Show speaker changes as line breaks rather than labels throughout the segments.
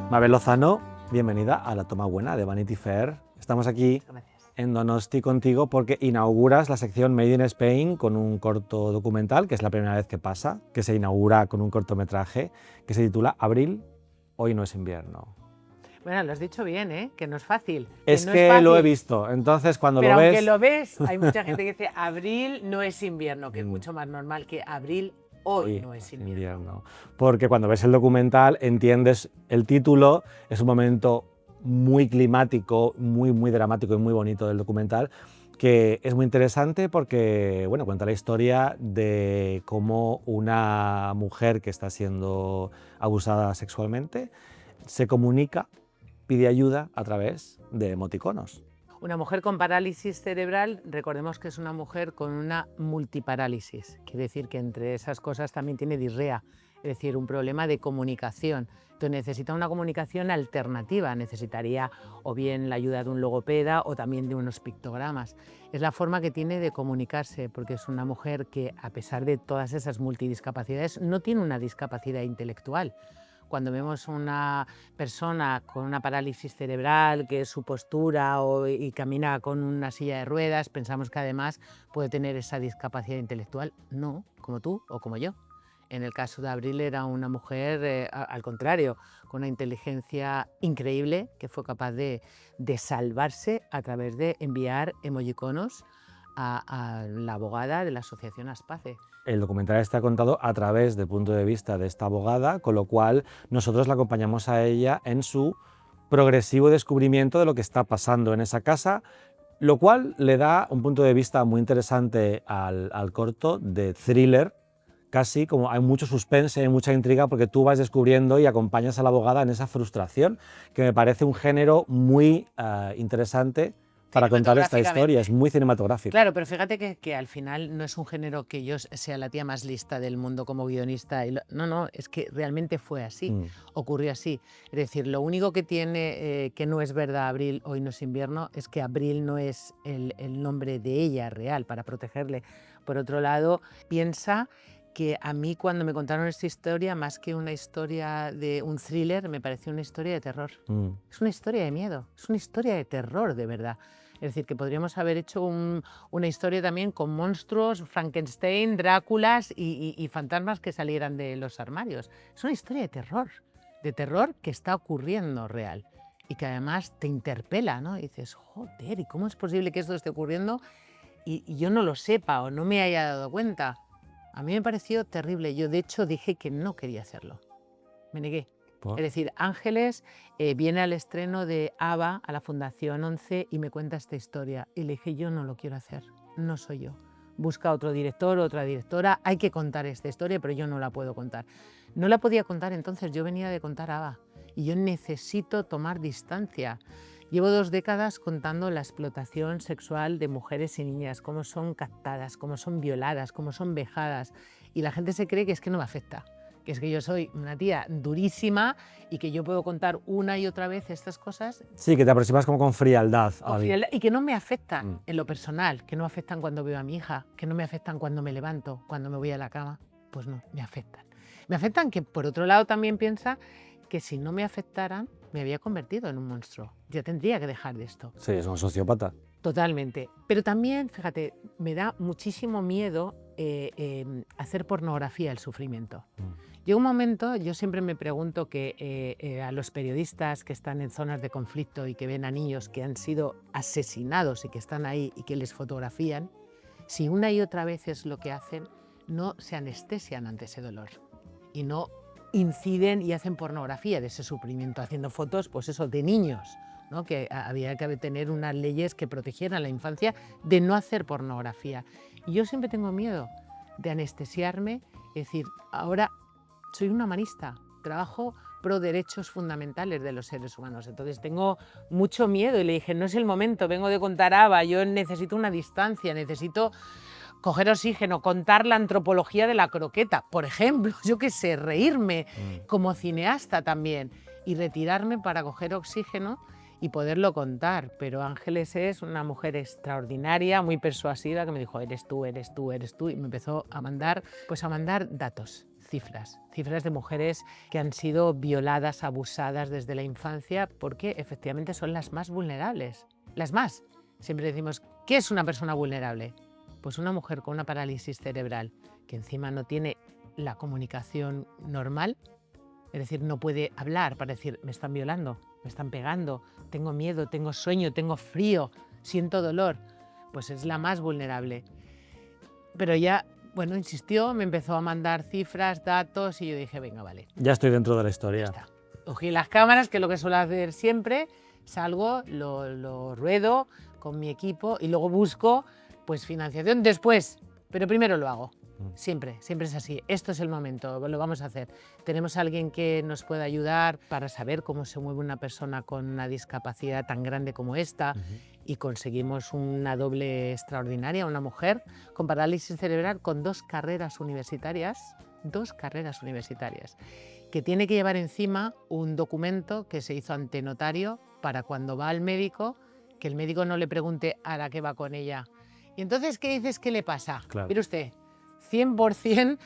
Mabel Lozano, bienvenida a La Toma Buena de Vanity Fair. Estamos aquí en Donosti contigo porque inauguras la sección Made in Spain con un corto documental, que es la primera vez que pasa, que se inaugura con un cortometraje que se titula Abril, hoy no es invierno.
Bueno, lo has dicho bien, ¿eh? Que no es fácil.
Es
no
que
es fácil.
lo he visto, entonces cuando
Pero
lo
aunque
ves...
lo ves, hay mucha gente que dice abril no es invierno, que es mucho más normal que abril hoy no es invierno.
Porque cuando ves el documental entiendes el título, es un momento muy climático, muy dramático y muy bonito del documental, que es muy interesante porque bueno, cuenta la historia de cómo una mujer que está siendo abusada sexualmente se comunica, pide ayuda a través de emoticonos.
Una mujer con parálisis cerebral, recordemos que es una mujer con una multiparálisis. Quiere decir que entre esas cosas también tiene disrea, es decir, un problema de comunicación. Entonces necesita una comunicación alternativa, necesitaría o bien la ayuda de un logopeda o también de unos pictogramas. Es la forma que tiene de comunicarse, porque es una mujer que, a pesar de todas esas multidiscapacidades, no tiene una discapacidad intelectual. Cuando vemos una persona con una parálisis cerebral, que es su postura y camina con una silla de ruedas, pensamos que además puede tener esa discapacidad intelectual. No, como tú o como yo. En el caso de Abril era una mujer, al contrario, con una inteligencia increíble, que fue capaz de salvarse a través de enviar emojiconos a la abogada de la asociación Aspace.
El documental está contado a través del punto de vista de esta abogada, con lo cual nosotros la acompañamos a ella en su progresivo descubrimiento de lo que está pasando en esa casa, lo cual le da un punto de vista muy interesante al corto, de thriller, casi como hay mucho suspense, hay mucha intriga, porque tú vas descubriendo y acompañas a la abogada en esa frustración, que me parece un género muy interesante para contar esta historia, es muy cinematográfico.
Claro, pero fíjate que al final no es un género que yo sea la tía más lista del mundo como guionista. No, es que realmente fue así, ocurrió así. Es decir, lo único que tiene que no es verdad Abril, hoy no es invierno, es que Abril no es el nombre de ella real para protegerle. Por otro lado, piensa que a mí cuando me contaron esta historia, más que una historia de un thriller, me pareció una historia de terror. Es una historia de miedo, es una historia de terror de verdad. Es decir, que podríamos haber hecho una historia también con monstruos, Frankenstein, Dráculas y fantasmas que salieran de los armarios. Es una historia de terror que está ocurriendo real y que además te interpela, ¿no? Y dices, joder, ¿y cómo es posible que esto esté ocurriendo y yo no lo sepa o no me haya dado cuenta? A mí me pareció terrible. Yo, de hecho, dije que no quería hacerlo. Me negué.
¿Por?
Es decir, Ángeles viene al estreno de ABBA, a la Fundación 11, y me cuenta esta historia. Y le dije, yo no lo quiero hacer, no soy yo. Busca otro director, otra directora, hay que contar esta historia, pero yo no la puedo contar. No la podía contar entonces, yo venía de contar ABBA y yo necesito tomar distancia. Llevo 2 décadas contando la explotación sexual de mujeres y niñas, cómo son captadas, cómo son violadas, cómo son vejadas, y la gente se cree que es que no me afecta, que es que yo soy una tía durísima y que yo puedo contar una y otra vez estas cosas.
Sí, que te aproximas como con frialdad.
Y que no me afectan en lo personal, que no me afectan cuando veo a mi hija, que no me afectan cuando me levanto, cuando me voy a la cama. Pues no, me afectan. Me afectan que, por otro lado, también piensa que si no me afectaran, me había convertido en un monstruo. Ya tendría que dejar de esto.
Sí, es un sociópata.
Totalmente. Pero también, fíjate, me da muchísimo miedo hacer pornografía del sufrimiento. Llega un momento, yo siempre me pregunto que a los periodistas que están en zonas de conflicto y que ven a niños que han sido asesinados y que están ahí y que les fotografían, si una y otra vez es lo que hacen, no se anestesian ante ese dolor y no inciden y hacen pornografía de ese sufrimiento, haciendo fotos, pues eso, de niños, ¿no? Que había que tener unas leyes que protegieran la infancia de no hacer pornografía. Y yo siempre tengo miedo de anestesiarme, es decir, ahora soy una humanista, trabajo pro derechos fundamentales de los seres humanos, entonces tengo mucho miedo y le dije, no es el momento, vengo de contar ABBA, yo necesito una distancia, necesito coger oxígeno, contar la antropología de la croqueta, por ejemplo, yo qué sé, reírme como cineasta también y retirarme para coger oxígeno y poderlo contar. Pero Ángeles es una mujer extraordinaria, muy persuasiva, que me dijo, eres tú, eres tú, eres tú, y me empezó a mandar, pues a mandar datos, cifras de mujeres que han sido violadas, abusadas desde la infancia, porque efectivamente son las más vulnerables, las más. Siempre decimos, ¿qué es una persona vulnerable? Pues una mujer con una parálisis cerebral, que encima no tiene la comunicación normal, es decir, no puede hablar para decir, me están violando, me están pegando, tengo miedo, tengo sueño, tengo frío, siento dolor, pues es la más vulnerable. Pero ya, bueno, insistió, me empezó a mandar cifras, datos y yo dije, venga, vale.
Ya estoy dentro de la
Ya
historia.
está. Cogí las cámaras, que es lo que suelo hacer siempre, salgo, lo ruedo con mi equipo y luego busco pues financiación después, pero primero lo hago. Siempre es así. Esto es el momento, lo vamos a hacer. Tenemos a alguien que nos pueda ayudar para saber cómo se mueve una persona con una discapacidad tan grande como esta y conseguimos una doble extraordinaria, una mujer con parálisis cerebral con 2 carreras universitarias, que tiene que llevar encima un documento que se hizo ante notario para cuando va al médico, que el médico no le pregunte a qué va con ella. Y entonces, ¿qué dices que le pasa?
Claro.
Mire usted, 100%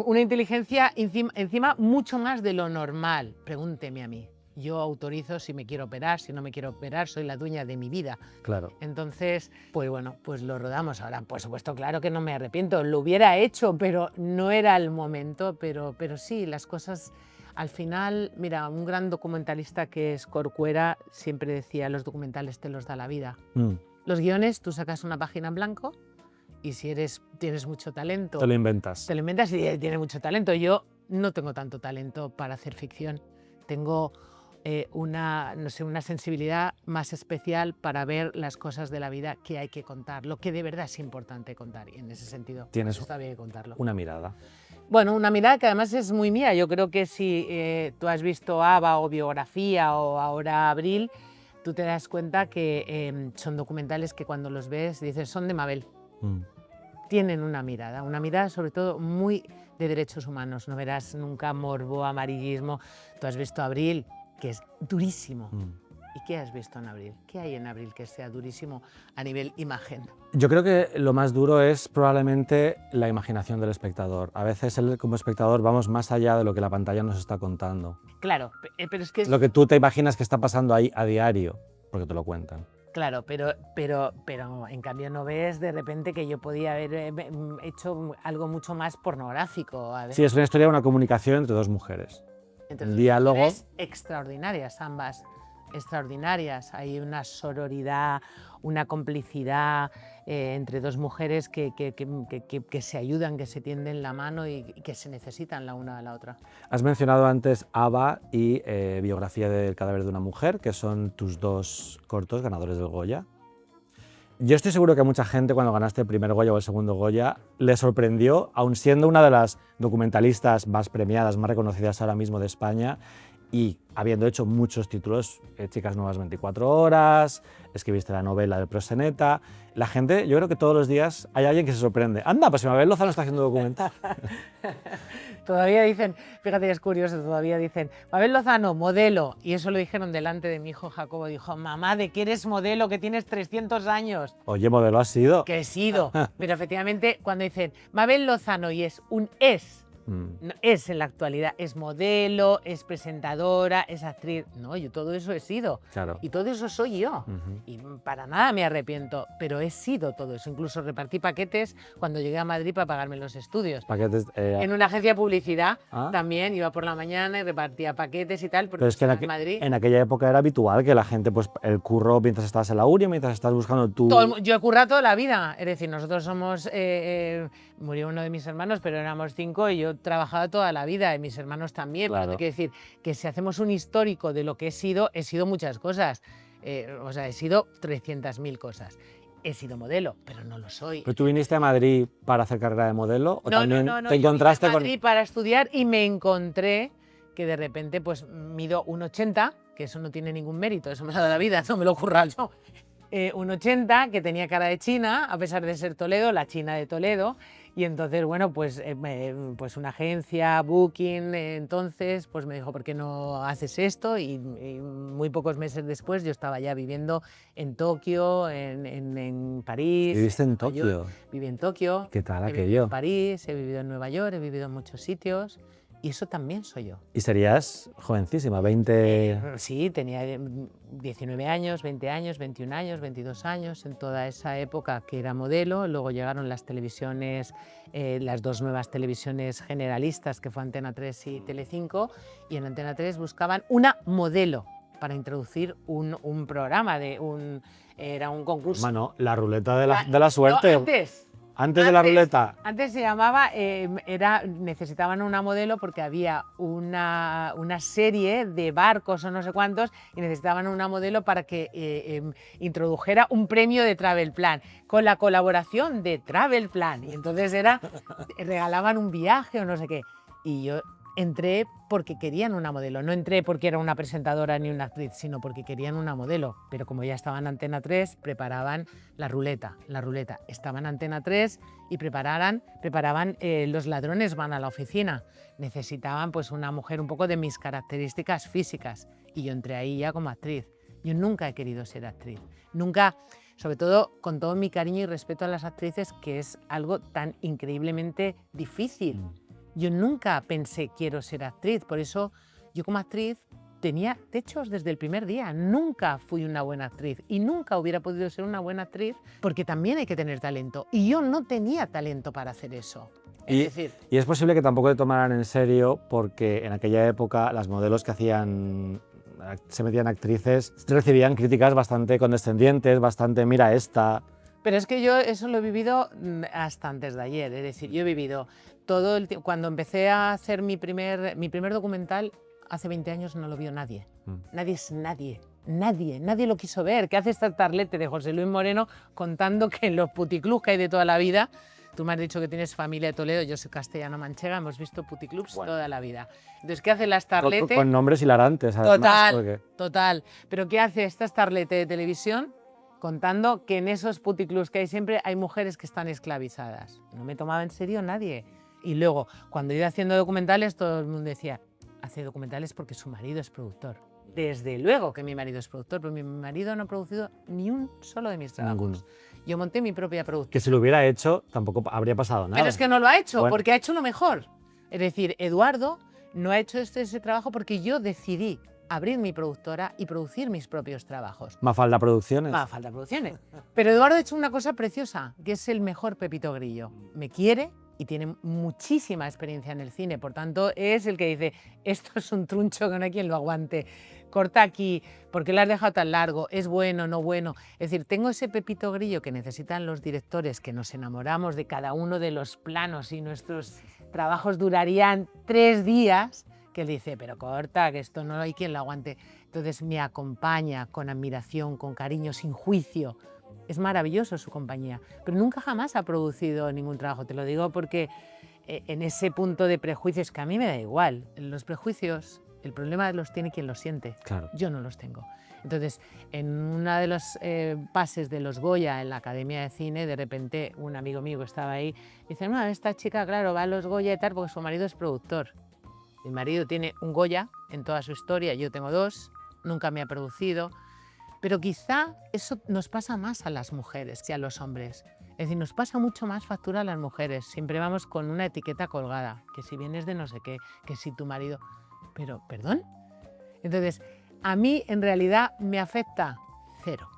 una inteligencia encima mucho más de lo normal. Pregúnteme a mí. Yo autorizo si me quiero operar, si no me quiero operar, soy la dueña de mi vida.
Claro.
Entonces, pues bueno, pues lo rodamos. Ahora, por supuesto, claro que no me arrepiento, lo hubiera hecho, pero no era el momento, pero sí, las cosas... Al final, mira, un gran documentalista que es Corcuera siempre decía, los documentales te los da la vida. Los guiones, tú sacas una página en blanco y si tienes mucho talento...
Te lo inventas.
Te lo inventas y tienes mucho talento. Yo no tengo tanto talento para hacer ficción. Tengo una sensibilidad más especial para ver las cosas de la vida que hay que contar, lo que de verdad es importante contar. Y en ese sentido,
Tienes
pues está bien contarlo.
una mirada.
Bueno, una mirada que además es muy mía. Yo creo que si tú has visto Ava o Biografía o ahora Abril, tú te das cuenta que son documentales que cuando los ves dices, son de Mabel. Tienen una mirada sobre todo muy de derechos humanos. No verás nunca morbo, amarillismo. Tú has visto Abril, que es durísimo. ¿Y qué has visto en Abril? ¿Qué hay en Abril que sea durísimo a nivel imagen?
Yo creo que lo más duro es probablemente la imaginación del espectador. A veces como espectador vamos más allá de lo que la pantalla nos está contando.
Claro, pero es que...
Lo que tú te imaginas que está pasando ahí a diario, porque te lo cuentan.
Claro, pero en cambio no ves de repente que yo podía haber hecho algo mucho más pornográfico.
Sí, es una historia de una comunicación entre 2 mujeres.
Entonces,
el diálogo...
mujeres extraordinarias, ambas extraordinarias. Hay una sororidad, una complicidad entre 2 mujeres que se ayudan, que se tienden la mano y que se necesitan la una a la otra.
Has mencionado antes Ava y Biografía del cadáver de una mujer, que son tus 2 cortos ganadores del Goya. Yo estoy seguro que a mucha gente cuando ganaste el primer Goya o el segundo Goya le sorprendió, aun siendo una de las documentalistas más premiadas, más reconocidas ahora mismo de España y habiendo hecho muchos títulos, Chicas Nuevas 24 horas, escribiste la novela del Proxeneta. La gente, yo creo que todos los días hay alguien que se sorprende. Anda, pues si Mabel Lozano está haciendo documental.
Todavía dicen, fíjate, es curioso, todavía dicen, Mabel Lozano, modelo. Y eso lo dijeron delante de mi hijo Jacobo. Dijo, mamá, ¿de qué eres modelo? Que tienes 300 años.
Oye, modelo has sido.
Que he sido. Pero efectivamente, cuando dicen Mabel Lozano y es un no es en la actualidad, es modelo, es presentadora, es actriz. No, yo todo eso he sido.
Claro.
Y todo eso soy yo. Y para nada me arrepiento, pero he sido todo eso. Incluso repartí paquetes cuando llegué a Madrid para pagarme los estudios.
Paquetes,
en una agencia de publicidad también iba por la mañana y repartía paquetes y tal. Porque
pero es que
en Madrid,
en aquella época era habitual que la gente, pues el curro mientras estabas en la uni, mientras estás buscando tu...
yo he currado toda la vida. Es decir, nosotros somos... murió uno de mis hermanos, pero éramos 5 y yo trabajaba toda la vida y mis hermanos también.
Claro.
Quiero decir que si hacemos un histórico de lo que he sido muchas cosas. O sea, he sido 300.000 cosas. He sido modelo, pero no lo soy.
¿Pero tú viniste a Madrid para hacer carrera de modelo? ¿O
No,
también
no,
te encontraste
yo vine a
con...?
Madrid para estudiar y me encontré que de repente pues mido 1,80, que eso no tiene ningún mérito, eso me lo ha dado la vida, eso me lo he currado yo. 1,80, que tenía cara de china, a pesar de ser Toledo, la China de Toledo, Y entonces, bueno, pues, pues una agencia, Booking, entonces, pues me dijo, ¿por qué no haces esto? Y muy pocos meses después yo estaba ya viviendo en Tokio, en París.
¿Viviste en
Nueva York.
Tokio?
Viví en Tokio,
¿Qué tal
he vivido
aquello?
en París, he vivido en Nueva York, he vivido en muchos sitios. Y eso también soy yo.
Y serías jovencísima, 20...
Sí, tenía 19 años, 20 años, 21 años, 22 años, en toda esa época que era modelo. Luego llegaron las televisiones, las dos nuevas televisiones generalistas, que fue Antena 3 y Telecinco, y en Antena 3 buscaban una modelo para introducir un programa, era un concurso.
Mano, la ruleta de la suerte.
No,
Antes de la ruleta.
Antes se llamaba, necesitaban una modelo porque había una serie de barcos o no sé cuántos y necesitaban una modelo para que introdujera un premio de Travel Plan con la colaboración de Travel Plan. Y entonces regalaban un viaje o no sé qué. Y yo entré porque querían una modelo, no entré porque era una presentadora ni una actriz, sino porque querían una modelo. Pero como ya estaban en Antena 3, preparaban la ruleta. Estaban en Antena 3 y preparaban Los ladrones van a la oficina. Necesitaban pues una mujer un poco de mis características físicas. Y yo entré ahí ya como actriz. Yo nunca he querido ser actriz. Nunca, sobre todo con todo mi cariño y respeto a las actrices, que es algo tan increíblemente difícil. Yo nunca pensé quiero ser actriz, por eso yo como actriz tenía techos desde el primer día. Nunca fui una buena actriz y nunca hubiera podido ser una buena actriz porque también hay que tener talento. Y yo no tenía talento para hacer eso.
Y es posible que tampoco te tomaran en serio porque en aquella época las modelos que se metían actrices recibían críticas bastante condescendientes, bastante mira esta.
Pero es que yo eso lo he vivido hasta antes de ayer, es decir, yo he vivido todo el tiempo. Cuando empecé a hacer mi primer documental, hace 20 años no lo vio nadie. Nadie es nadie. Nadie lo quiso ver. ¿Qué hace esta tarlete de José Luis Moreno contando que en los puticlubs que hay de toda la vida? Tú me has dicho que tienes familia de Toledo, yo soy castellano-manchega, hemos visto puticlubs toda la vida. Entonces, ¿qué hace la starlete?
Con nombres hilarantes, además.
Total. Pero ¿qué hace esta starlete de televisión? Contando que en esos puticlubs que hay siempre hay mujeres que están esclavizadas. No me tomaba en serio nadie. Y luego, cuando iba haciendo documentales, todo el mundo decía, hace documentales porque su marido es productor. Desde luego que mi marido es productor, pero mi marido no ha producido ni un solo de mis trabajos.
Ninguno.
Yo monté mi propia productora.
Que si lo hubiera hecho, tampoco habría pasado nada.
Pero es que no lo ha hecho, porque ha hecho lo mejor. Es decir, Eduardo no ha hecho ese trabajo porque yo decidí abrir mi productora y producir mis propios trabajos.
Mafalda Producciones.
Mafalda Producciones. Pero Eduardo ha hecho una cosa preciosa, que es el mejor Pepito Grillo. Me quiere y tiene muchísima experiencia en el cine, por tanto es el que dice, esto es un truncho que no hay quien lo aguante, corta aquí, ¿por qué lo has dejado tan largo? ¿Es bueno, no bueno? Es decir, tengo ese Pepito Grillo que necesitan los directores, que nos enamoramos de cada uno de los planos y nuestros trabajos durarían 3 días, que él dice, pero corta, que esto no hay quien lo aguante. Entonces me acompaña con admiración, con cariño, sin juicio. Es maravilloso su compañía, pero nunca jamás ha producido ningún trabajo. Te lo digo porque en ese punto de prejuicios, que a mí me da igual, los prejuicios, el problema los tiene quien los siente.
Claro.
Yo no los tengo. Entonces, en uno de los pases de los Goya en la Academia de Cine, de repente un amigo mío que estaba ahí dice, no, esta chica, claro, va a los Goya y tal porque su marido es productor. Mi marido tiene un Goya en toda su historia, yo tengo 2, nunca me ha producido, pero quizá eso nos pasa más a las mujeres que a los hombres. Es decir, nos pasa mucho más factura a las mujeres. Siempre vamos con una etiqueta colgada, que si vienes de no sé qué, que si tu marido... Pero, ¿perdón? Entonces, a mí en realidad me afecta 0.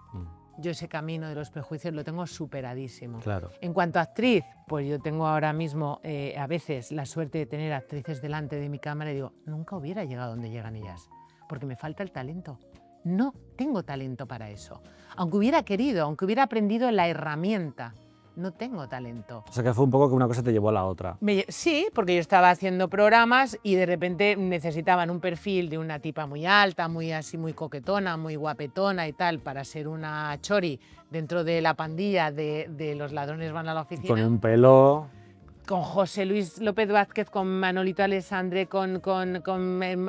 Yo ese camino de los prejuicios lo tengo superadísimo.
Claro.
En cuanto a actriz, pues yo tengo ahora mismo a veces la suerte de tener actrices delante de mi cámara y digo, nunca hubiera llegado donde llegan ellas, porque me falta el talento. No tengo talento para eso. Aunque hubiera querido, aunque hubiera aprendido la herramienta, no tengo talento.
O sea que fue un poco que una cosa te llevó a la otra.
Sí, porque yo estaba haciendo programas y de repente necesitaban un perfil de una tipa muy alta, muy así, muy coquetona, muy guapetona y tal, para ser una chori dentro de la pandilla de Los ladrones van a la oficina.
Con un pelo...
Con José Luis López Vázquez, con Manolito Alessandre, con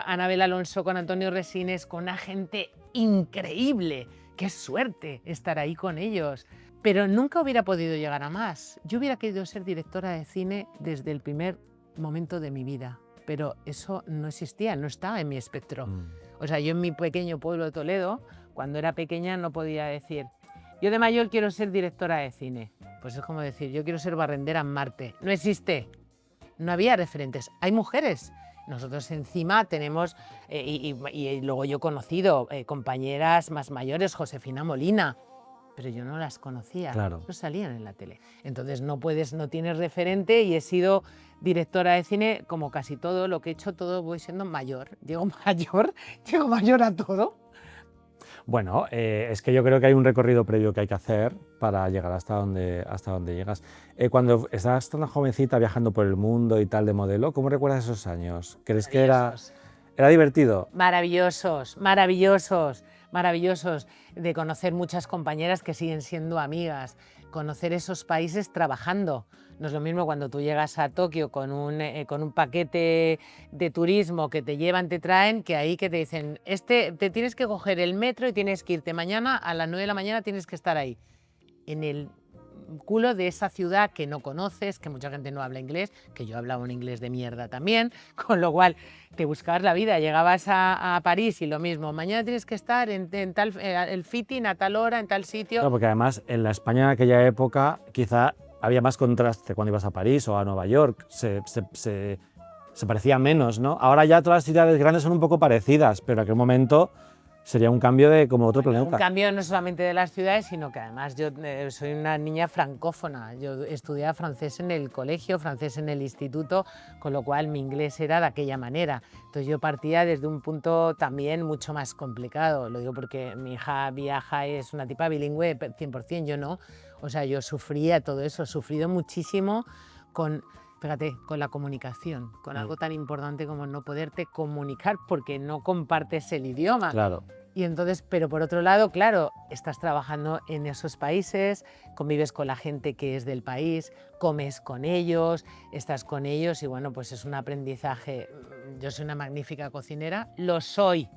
Anabel Alonso, con Antonio Resines, con una gente increíble. ¡Qué suerte estar ahí con ellos! Pero nunca hubiera podido llegar a más. Yo hubiera querido ser directora de cine desde el primer momento de mi vida, pero eso no existía, no estaba en mi espectro. O sea, yo en mi pequeño pueblo de Toledo, cuando era pequeña, no podía decir, yo de mayor quiero ser directora de cine. Pues es como decir, yo quiero ser barrendera en Marte. No existe. No había referentes. Hay mujeres. Nosotros encima tenemos, y luego yo he conocido compañeras más mayores, Josefina Molina, pero yo no las conocía,
Claro.
no salían en la tele. Entonces no tienes referente y he sido directora de cine como casi todo lo que he hecho, todo voy siendo mayor. Llego mayor a todo.
Bueno, es que yo creo que hay un recorrido previo que hay que hacer para llegar hasta donde llegas. Cuando estabas tan jovencita viajando por el mundo y tal de modelo, ¿cómo recuerdas esos años? ¿Crees que era divertido?
Maravillosos, maravillosos, maravillosos, de conocer muchas compañeras que siguen siendo amigas, conocer esos países trabajando. No es lo mismo cuando tú llegas a Tokio con un paquete de turismo que te llevan, te traen, que ahí que te dicen, te tienes que coger el metro y tienes que irte mañana a las 9 de la mañana, tienes que estar ahí. En el culo de esa ciudad que no conoces, que mucha gente no habla inglés, que yo hablaba un inglés de mierda también, con lo cual te buscabas la vida, llegabas a París y lo mismo, mañana tienes que estar en tal, el fitting a tal hora, en tal sitio.
Claro, porque además en la España de aquella época quizá había más contraste cuando ibas a París o a Nueva York, se parecía menos, ¿no? Ahora ya todas las ciudades grandes son un poco parecidas, pero en aquel momento sería un cambio de como otro planeta.
Un cambio no solamente de las ciudades, sino que además yo soy una niña francófona. Yo estudiaba francés en el colegio, francés en el instituto, con lo cual mi inglés era de aquella manera. Entonces yo partía desde un punto también mucho más complicado. Lo digo porque mi hija viaja, es una tipa bilingüe 100%, yo no. O sea, yo sufría todo eso, he sufrido muchísimo con la comunicación, con algo tan importante como no poderte comunicar porque no compartes el idioma.
Claro.
Y entonces, pero por otro lado, claro, estás trabajando en esos países, convives con la gente que es del país, comes con ellos, estás con ellos y bueno, pues es un aprendizaje. Yo soy una magnífica cocinera, lo soy,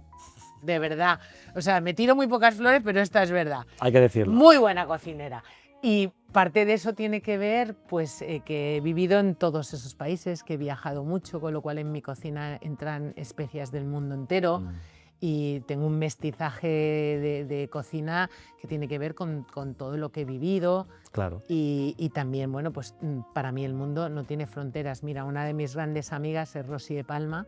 de verdad. O sea, me tiro muy pocas flores, pero esta es verdad.
Hay que decirlo.
Muy buena cocinera. Y parte de eso tiene que ver pues, que he vivido en todos esos países, que he viajado mucho, con lo cual en mi cocina entran especias del mundo entero y tengo un mestizaje de cocina que tiene que ver con todo lo que he vivido.
Claro.
Y también, bueno, pues para mí el mundo no tiene fronteras. Mira, una de mis grandes amigas es Rosy de Palma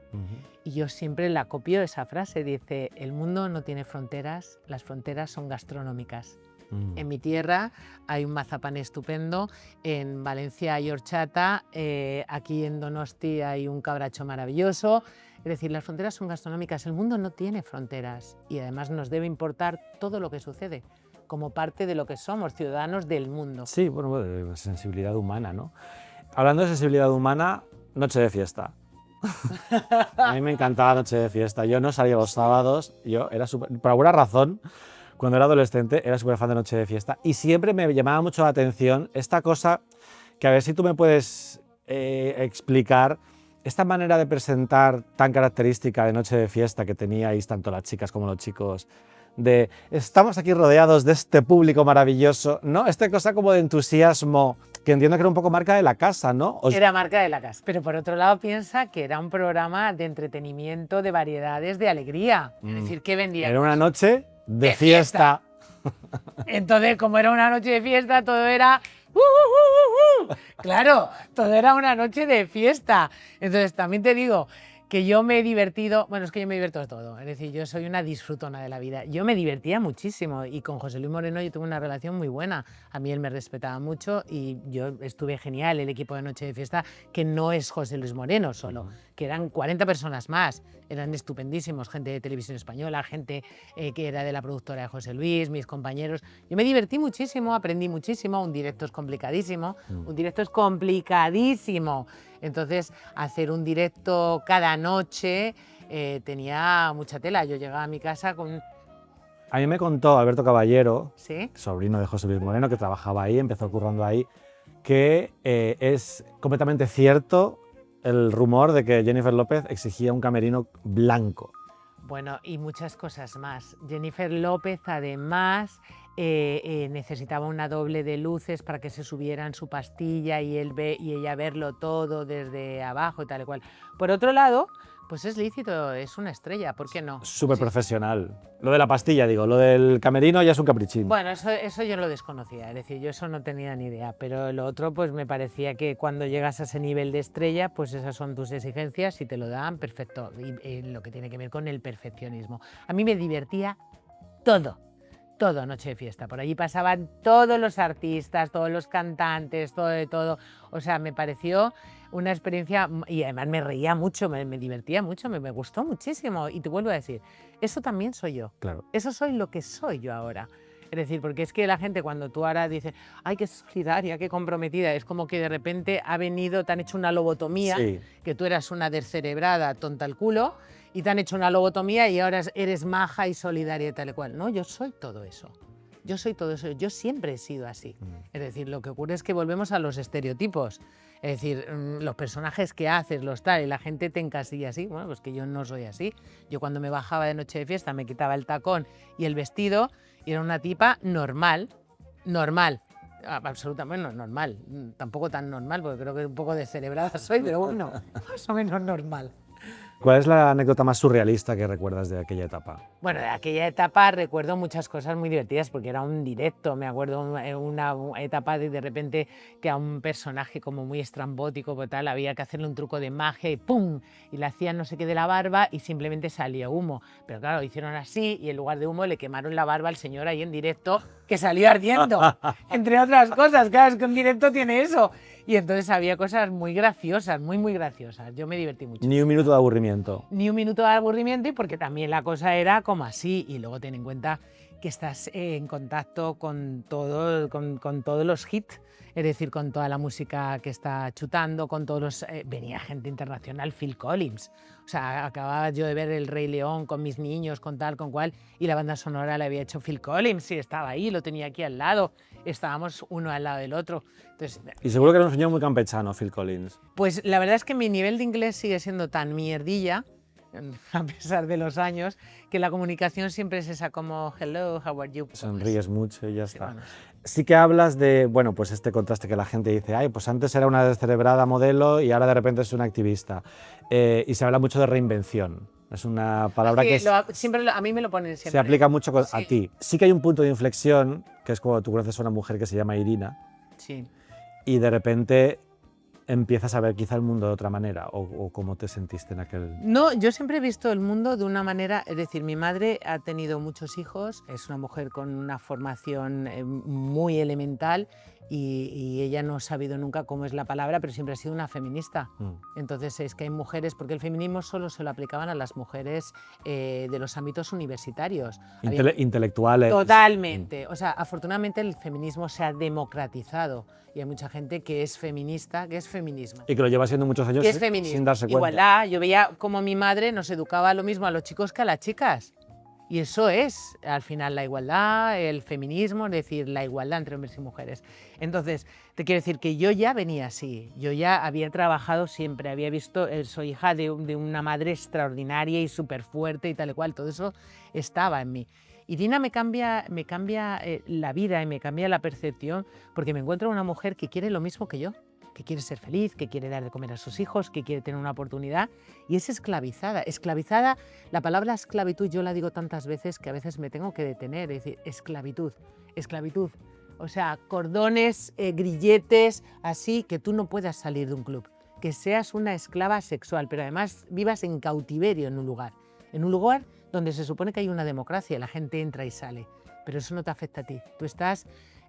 y yo siempre la copio esa frase, dice, el mundo no tiene fronteras, las fronteras son gastronómicas. En mi tierra hay un mazapán estupendo, en Valencia hay horchata, aquí en Donosti hay un cabracho maravilloso. Es decir, las fronteras son gastronómicas, el mundo no tiene fronteras y además nos debe importar todo lo que sucede como parte de lo que somos, ciudadanos del mundo.
Sí, bueno, sensibilidad humana, ¿no? Hablando de sensibilidad humana, noche de fiesta. A mí me encantaba noche de fiesta. Yo no salía los sábados, por alguna razón, cuando era adolescente, era súper fan de noche de fiesta y siempre me llamaba mucho la atención esta cosa que a ver si tú me puedes explicar, esta manera de presentar tan característica de noche de fiesta que teníais tanto las chicas como los chicos, de estamos aquí rodeados de este público maravilloso, ¿no? Esta cosa como de entusiasmo, que entiendo que era un poco marca de la casa, ¿no?
Era marca de la casa. Pero por otro lado piensa que era un programa de entretenimiento, de variedades, de alegría. Es decir, ¿qué vendía?
Era una noche de fiesta.
Entonces, como era una noche de fiesta, todo era... Claro, todo era una noche de fiesta. Entonces, también te digo que yo me he divertido, bueno, es que yo me divierto de todo, es decir, yo soy una disfrutona de la vida. Yo me divertía muchísimo y con José Luis Moreno yo tuve una relación muy buena. A mí él me respetaba mucho y yo estuve genial, el equipo de Noche de Fiesta, que no es José Luis Moreno solo, que eran 40 personas más, eran estupendísimos, gente de Televisión Española, gente que era de la productora de José Luis, mis compañeros. Yo me divertí muchísimo, aprendí muchísimo, un directo es complicadísimo, un directo es complicadísimo. Entonces, hacer un directo cada noche tenía mucha tela. Yo llegaba a mi casa con...
A mí me contó Alberto Caballero,
¿Sí?
sobrino de José Luis Moreno, que trabajaba ahí, empezó currando ahí, que es completamente cierto el rumor de que Jennifer López exigía un camerino blanco.
Bueno, y muchas cosas más. Jennifer López, además, necesitaba una doble de luces para que se subiera en su pastilla y ella verlo todo desde abajo y tal y cual. Por otro lado, pues es lícito, es una estrella, ¿por qué no?
Súper
Sí.
profesional. Lo de la pastilla, digo, lo del camerino ya es un caprichín.
Bueno, eso yo lo desconocía, es decir, yo eso no tenía ni idea, pero lo otro pues me parecía que cuando llegas a ese nivel de estrella, pues esas son tus exigencias y te lo dan perfecto, y lo que tiene que ver con el perfeccionismo. A mí me divertía todo. Todo Noche de Fiesta. Por allí pasaban todos los artistas, todos los cantantes, todo de todo. O sea, me pareció una experiencia y además me reía mucho, me divertía mucho, me gustó muchísimo. Y te vuelvo a decir, eso también soy yo.
Claro.
Eso soy lo que soy yo ahora. Es decir, porque es que la gente cuando tú ahora dices, ay, qué solidaria, qué comprometida, es como que de repente ha venido, te han hecho una lobotomía,
Sí.
que tú eras una descerebrada, tonta al culo, y te han hecho una lobotomía y ahora eres maja y solidaria y tal y cual. No, yo soy todo eso. Yo soy todo eso. Yo siempre he sido así. Es decir, lo que ocurre es que volvemos a los estereotipos. Es decir, los personajes que haces, los tal, y la gente te encasilla así. Bueno, pues que yo no soy así. Yo cuando me bajaba de Noche de Fiesta me quitaba el tacón y el vestido y era una tipa normal. Normal. Absolutamente no, normal. Tampoco tan normal, porque creo que un poco descerebrada soy, pero bueno, más o menos normal.
¿Cuál es la anécdota más surrealista que recuerdas de aquella etapa?
Bueno, de aquella etapa recuerdo muchas cosas muy divertidas porque era un directo, me acuerdo una etapa de repente que a un personaje como muy estrambótico o tal había que hacerle un truco de magia y ¡pum! Y le hacían no sé qué de la barba y simplemente salía humo. Pero claro, hicieron así y en lugar de humo le quemaron la barba al señor ahí en directo que salió ardiendo, entre otras cosas. Claro, es que en directo tiene eso. Y entonces había cosas muy graciosas, muy graciosas. Yo me divertí mucho.
Ni un minuto de aburrimiento.
Ni un minuto de aburrimiento y porque también la cosa era como así. Y luego ten en cuenta que estás en contacto con todos los hits, es decir, con toda la música que está chutando, con todos los... venía gente internacional, Phil Collins. O sea, acababa yo de ver El Rey León con mis niños, con tal, con cual, y la banda sonora la había hecho Phil Collins y estaba ahí, lo tenía aquí al lado. Estábamos uno al lado del otro. Entonces,
Y seguro que era un señor muy campechano, Phil Collins.
pues la verdad es que mi nivel de inglés sigue siendo tan mierdilla, a pesar de los años, que la comunicación siempre es esa como hello, how are you.
Sonríes mucho y ya está.
bueno.
Sí que hablas de, bueno, pues este contraste que la gente dice, ay, pues antes era una descerebrada modelo y ahora de repente es una activista. Y se habla mucho de reinvención. Es una palabra que
a mí me lo ponen siempre.
se aplica mucho a
Sí.
ti. Sí que hay un punto de inflexión, que es cuando tú conoces a una mujer que se llama Irina
Sí.
y de repente empiezas a ver quizá el mundo de otra manera, o cómo te sentiste en aquel...
No, yo siempre he visto el mundo de una manera, es decir, mi madre ha tenido muchos hijos, es una mujer con una formación muy elemental y ella no ha sabido nunca cómo es la palabra, pero siempre ha sido una feminista. Entonces es que hay mujeres, porque el feminismo solo se lo aplicaban a las mujeres de los ámbitos universitarios.
Intelectuales.
Totalmente. O sea, afortunadamente el feminismo se ha democratizado y hay mucha gente que es feminista, que es feminismo.
Y que lo lleva siendo muchos años
¿Qué es feminismo?
sin darse cuenta.
Igualdad. Yo veía como mi madre nos educaba lo mismo a los chicos que a las chicas. Y eso es, al final, la igualdad, el feminismo, es decir, la igualdad entre hombres y mujeres. Entonces, te quiero decir que yo ya venía así, yo ya había trabajado siempre, había visto, soy hija de una madre extraordinaria y súper fuerte y tal y cual, todo eso estaba en mí. Y Dina me cambia la vida y me cambia la percepción porque me encuentro una mujer que quiere lo mismo que yo, que quiere ser feliz, que quiere dar de comer a sus hijos, que quiere tener una oportunidad y es esclavizada. Esclavizada, la palabra esclavitud yo la digo tantas veces que a veces me tengo que detener, es decir, esclavitud, esclavitud. O sea, cordones, grilletes, así que tú no puedas salir de un club, que seas una esclava sexual, pero además vivas en cautiverio en un lugar donde se supone que hay una democracia, la gente entra y sale, pero eso no te afecta a ti. Tú estás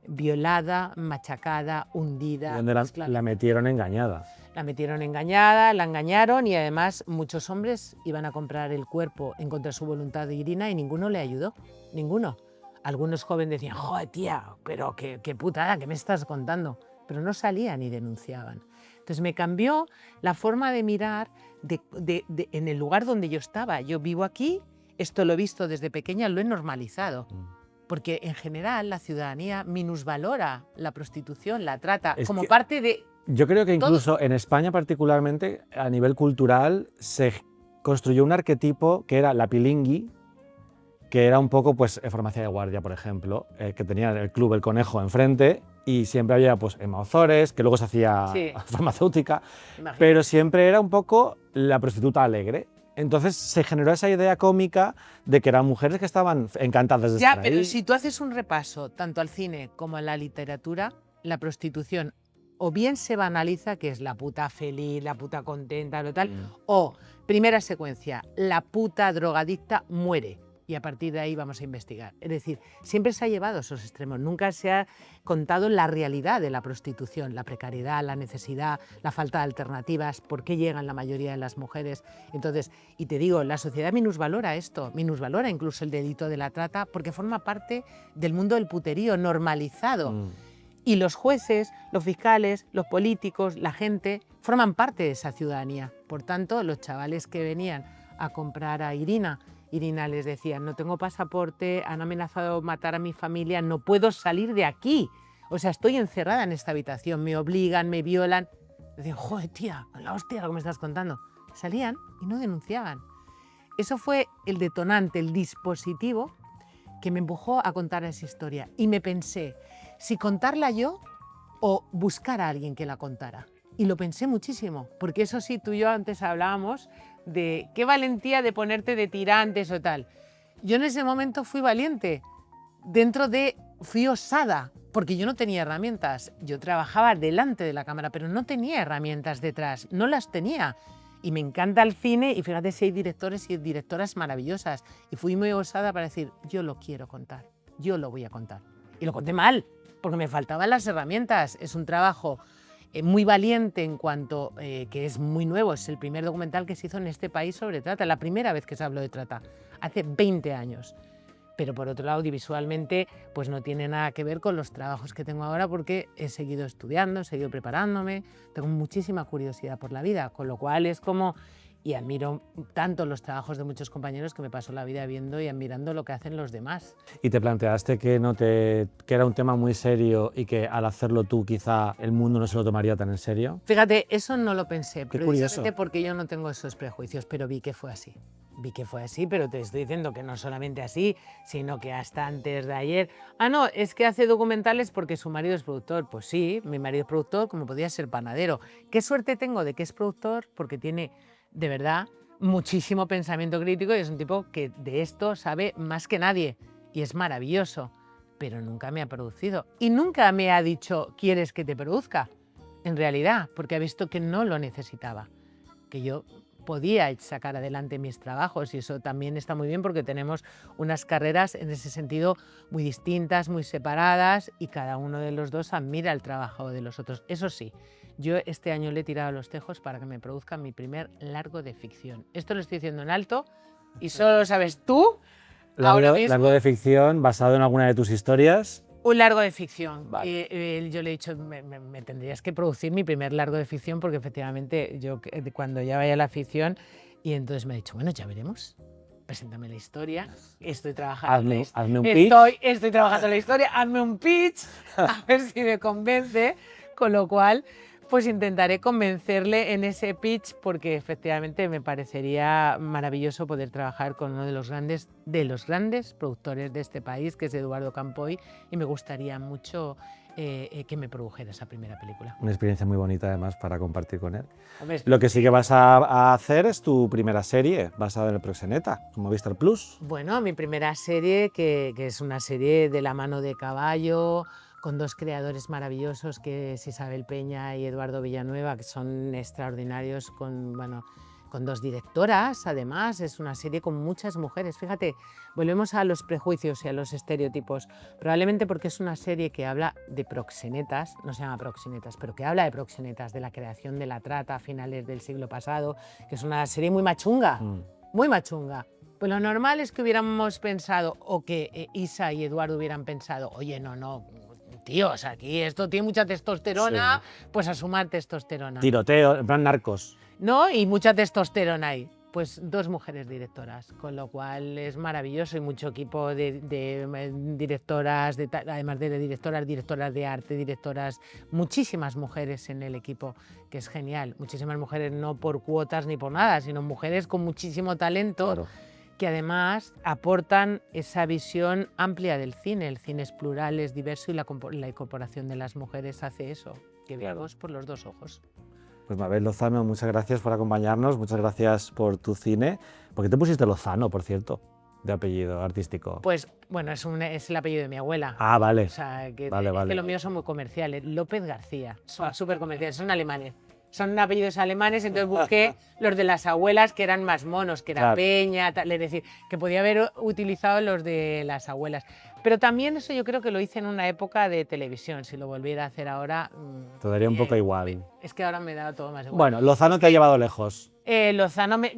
violada, machacada, hundida.
Donde la metieron engañada.
La metieron engañada, la engañaron y además muchos hombres iban a comprar el cuerpo en contra de su voluntad de Irina y ninguno le ayudó, ninguno. Algunos jóvenes decían, joder tía, pero qué putada, ¿qué me estás contando? Pero no salían y denunciaban. Entonces me cambió la forma de mirar en el lugar donde yo estaba. Yo vivo aquí, esto lo he visto desde pequeña, lo he normalizado. Porque en general la ciudadanía minusvalora la prostitución, la trata, como parte de...
Yo creo que incluso en España particularmente, a nivel cultural, se construyó un arquetipo que era la pilingui, que era un poco pues farmacia de guardia, por ejemplo, que tenía el club El Conejo enfrente y siempre había pues Emma Ozores, que luego se hacía
Sí.
farmacéutica,
Imagínate.
pero siempre era un poco la prostituta alegre. Entonces se generó esa idea cómica de que eran mujeres que estaban encantadas de
Ya,
estar
pero
ahí.
si tú haces un repaso tanto al cine como a la literatura, la prostitución o bien se banaliza, que es la puta feliz, la puta contenta, lo tal, o primera secuencia, la puta drogadicta muere. Y a partir de ahí vamos a investigar. Es decir, siempre se ha llevado a esos extremos, nunca se ha contado la realidad de la prostitución, la precariedad, la necesidad, la falta de alternativas, por qué llegan la mayoría de las mujeres. Entonces, y te digo, la sociedad minusvalora esto, minusvalora incluso el delito de la trata, porque forma parte del mundo del puterío normalizado. Y los jueces, los fiscales, los políticos, la gente, forman parte de esa ciudadanía. Por tanto, los chavales que venían a comprar a Irina les decía, no tengo pasaporte, han amenazado matar a mi familia, no puedo salir de aquí. O sea, estoy encerrada en esta habitación, me obligan, me violan. Decían, joder, tía, la hostia lo que me estás contando. Salían y no denunciaban. Eso fue el detonante, el dispositivo que me empujó a contar esa historia. Y me pensé, si contarla yo o buscar a alguien que la contara. Y lo pensé muchísimo, porque eso sí, tú y yo antes hablábamos de qué valentía de ponerte de tirantes o tal. Yo en ese momento fui valiente, fui osada, porque yo no tenía herramientas. Yo trabajaba delante de la cámara, pero no tenía herramientas detrás, no las tenía. Y me encanta el cine y fíjate si hay directores y directoras maravillosas. Y fui muy osada para decir, yo lo quiero contar, yo lo voy a contar. Y lo conté mal, porque me faltaban las herramientas. Es un trabajo muy valiente en cuanto que es muy nuevo, es el primer documental que se hizo en este país sobre trata, la primera vez que se habló de trata, hace 20 años. Pero por otro lado, audiovisualmente, pues no tiene nada que ver con los trabajos que tengo ahora porque he seguido estudiando, he seguido preparándome, tengo muchísima curiosidad por la vida, con lo cual es como, y admiro tanto los trabajos de muchos compañeros que me paso la vida viendo y admirando lo que hacen los demás.
¿Y te planteaste que era un tema muy serio y que al hacerlo tú quizá el mundo no se lo tomaría tan en serio?
Fíjate, eso no lo pensé,
Qué
precisamente
curioso.
porque yo no tengo esos prejuicios, pero vi que fue así. Vi que fue así, pero te estoy diciendo que no solamente así, sino que hasta antes de ayer. Ah, no, es que hace documentales porque su marido es productor. Pues sí, mi marido es productor, como podía ser panadero. ¿Qué suerte tengo de que es productor? Porque tiene, de verdad, muchísimo pensamiento crítico y es un tipo que de esto sabe más que nadie. Y es maravilloso, pero nunca me ha producido. Y nunca me ha dicho, ¿quieres que te produzca? En realidad, porque ha visto que no lo necesitaba, que yo podía sacar adelante mis trabajos y eso también está muy bien porque tenemos unas carreras en ese sentido muy distintas, muy separadas y cada uno de los dos admira el trabajo de los otros. Eso sí, yo este año le he tirado los tejos para que me produzca mi primer largo de ficción. Esto lo estoy diciendo en alto y solo lo sabes tú ahora mismo.
Largo de ficción basado en alguna de tus historias.
Un largo de ficción.
Vale.
Yo le he dicho, me tendrías que producir mi primer largo de ficción porque efectivamente yo cuando ya vaya a la ficción y entonces me ha dicho, bueno, ya veremos. Preséntame la historia, estoy trabajando
Hazme un pitch.
estoy trabajando en la historia, hazme un pitch, a ver si me convence, con lo cual pues intentaré convencerle en ese pitch porque efectivamente me parecería maravilloso poder trabajar con uno de los grandes productores de este país, que es Eduardo Campoy, y me gustaría mucho que me produjera esa primera película.
Una experiencia muy bonita además para compartir con él.
Hombre,
Lo que sí que vas a hacer es tu primera serie basada en el proxeneta, como Movistar Plus.
Bueno, mi primera serie, que es una serie de la mano de Caballo, con dos creadores maravillosos, que es Isabel Peña y Eduardo Villanueva, que son extraordinarios, con dos directoras, además, es una serie con muchas mujeres. Fíjate, volvemos a los prejuicios y a los estereotipos, probablemente porque es una serie que habla de proxenetas, no se llama proxenetas, pero que habla de proxenetas, de la creación de la trata a finales del siglo pasado, que es una serie muy machunga, muy machunga. Pues lo normal es que hubiéramos pensado, o que Isa y Eduardo hubieran pensado, oye, no, tíos, aquí esto tiene mucha testosterona, sí. Pues a sumar testosterona.
Tiroteo, en plan Narcos.
¿No? Y mucha testosterona ahí. Pues dos mujeres directoras, con lo cual es maravilloso y mucho equipo de directoras, además de directoras de arte, directoras, muchísimas mujeres en el equipo, que es genial. Muchísimas mujeres no por cuotas ni por nada, sino mujeres con muchísimo talento.
Claro.
que además aportan esa visión amplia del cine. El cine es plural, es diverso y la incorporación de las mujeres hace eso, que veamos por los dos ojos.
Pues Mabel Lozano, muchas gracias por acompañarnos, muchas gracias por tu cine. ¿Por qué te pusiste Lozano, por cierto, de apellido artístico?
Pues bueno, es el apellido de mi abuela.
Ah, vale.
O sea, que,
Vale,
es
vale.
que los míos son muy comerciales. López García, son súper comerciales, son alemanes. Son apellidos alemanes, entonces busqué los de las abuelas que eran más monos, que era
Claro.
Peña, tal, es decir, que podía haber utilizado los de las abuelas. Pero también eso yo creo que lo hice en una época de televisión, si lo volviera a hacer ahora...
Te daría un poco igual.
Es que ahora me da todo más igual.
Bueno, Lozano te ha llevado lejos.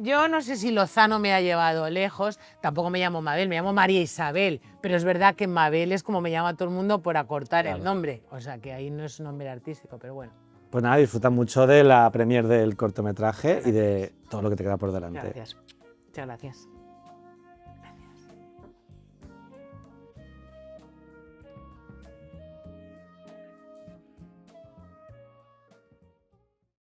Yo no sé si Lozano me ha llevado lejos, tampoco me llamo Mabel, me llamo María Isabel, pero es verdad que Mabel es como me llama todo el mundo por acortar
Claro.
el nombre, o sea que ahí no es un nombre artístico, pero bueno.
Pues nada, disfruta mucho de la premier del cortometraje y de todo lo que te queda por delante.
Gracias, muchas gracias.